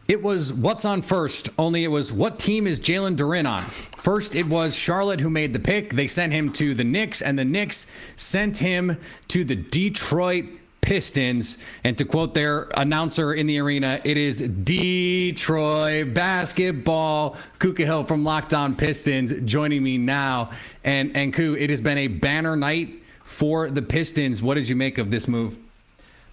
It was what's on first, only it was what team is Jalen Duren on? First, it was Charlotte who made the pick. They sent him to the Knicks, and the Knicks sent him to the Detroit Pistons. And to quote their announcer in the arena, it is Detroit basketball. Khahil from Locked On Pistons joining me now. And Ku, it has been a banner night for the Pistons. What did you make of this move?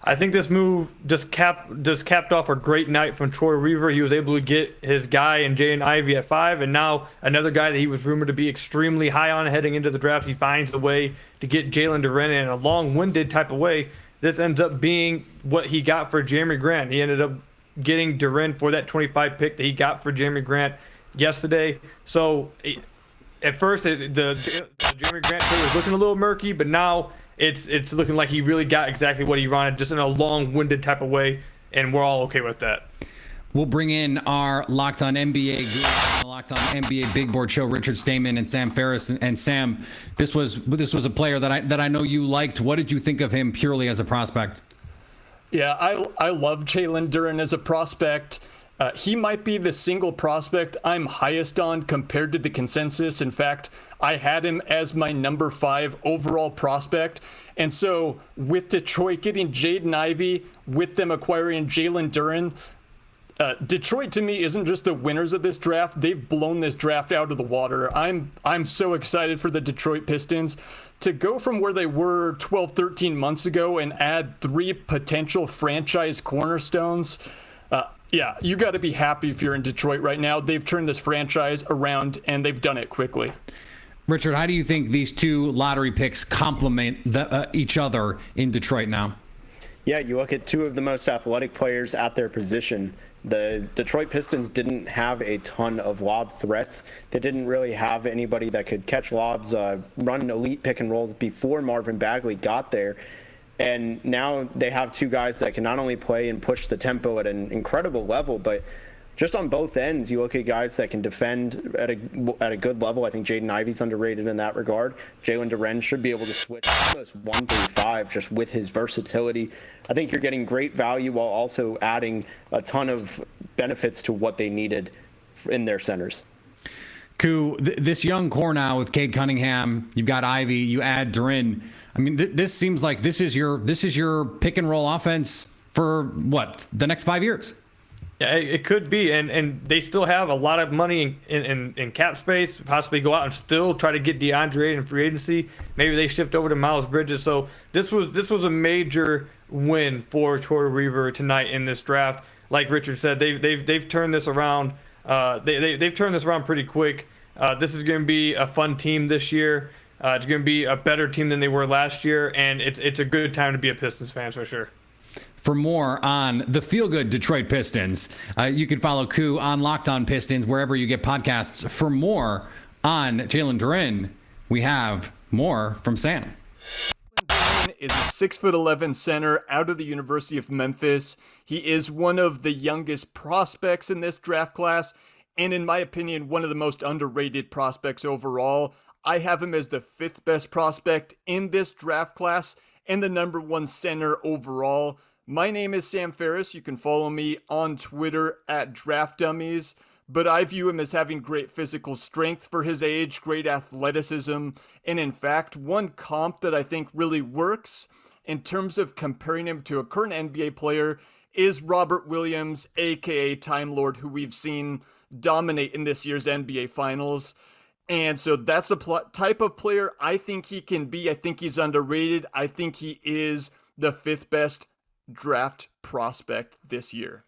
I think this move just capped off a great night from Troy Weaver. He was able to get his guy in Jaden Ivey at 5, and now another guy that he was rumored to be extremely high on heading into the draft. He finds a way to get Jalen Duren in a long-winded type of way. This ends up being what he got for Jeremy Grant. He ended up getting Duren for that 25 pick that he got for Jeremy Grant yesterday. So at first, the Jeremy Grant trade was looking a little murky, but now it's looking like he really got exactly what he wanted, just in a long-winded type of way, and we're all okay with that. We'll bring in our Locked On NBA guru, Locked On NBA Big Board Show, Richard Stayman and Sam Ferris. And Sam, this was a player that I know you liked. What did you think of him purely as a prospect? Yeah, I love Jalen Duren as a prospect. He might be the single prospect I'm highest on compared to the consensus. In fact, I had him as my number 5 overall prospect. And so with Detroit getting Jaden Ivey, with them acquiring Jalen Duren, Detroit to me isn't just the winners of this draft. They've blown this draft out of the water. I'm so excited for the Detroit Pistons to go from where they were 12, 13 months ago and add 3 potential franchise cornerstones. Yeah, you got to be happy if you're in Detroit right now. They've turned this franchise around, and they've done it quickly. Richard, how do you think these two lottery picks complement each other in Detroit now? Yeah, you look at 2 of the most athletic players at their position. The Detroit Pistons didn't have a ton of lob threats. They didn't really have anybody that could catch lobs, run elite pick and rolls before Marvin Bagley got there. And now they have 2 guys that can not only play and push the tempo at an incredible level, but just on both ends, you look at guys that can defend at a good level. I think Jaden Ivey's underrated in that regard. Jalen Duren should be able to switch almost 1 through 5 just with his versatility. I think you're getting great value while also adding a ton of benefits to what they needed in their centers. Ku, this young core now with Cade Cunningham, you've got Ivey, you add Duren. I mean, this seems like this is your pick and roll offense for what, the next 5 years? Yeah, it could be, and they still have a lot of money in cap space. Possibly go out and still try to get DeAndre in free agency. Maybe they shift over to Miles Bridges. So this was a major win for Troy Weaver tonight in this draft. Like Richard said, they've turned this around. They've turned this around pretty quick. This is going to be a fun team this year. It's going to be a better team than they were last year, and it's a good time to be a Pistons fan for sure. For more on the feel-good Detroit Pistons, you can follow Ku on Locked On Pistons wherever you get podcasts. For more on Jalen Duren, we have more from Sam. Duren is a 6'11" center out of the University of Memphis. He is one of the youngest prospects in this draft class, and in my opinion, one of the most underrated prospects overall. I have him as the 5th best prospect in this draft class and the number 1 center overall. My name is Sam Ferris. You can follow me on Twitter at DraftDummies, but I view him as having great physical strength for his age, great athleticism, and in fact, one comp that I think really works in terms of comparing him to a current NBA player is Robert Williams, aka Time Lord, who we've seen dominate in this year's NBA Finals. And so that's the type of player I think he can be. I think he's underrated. I think he is the 5th best draft prospect this year.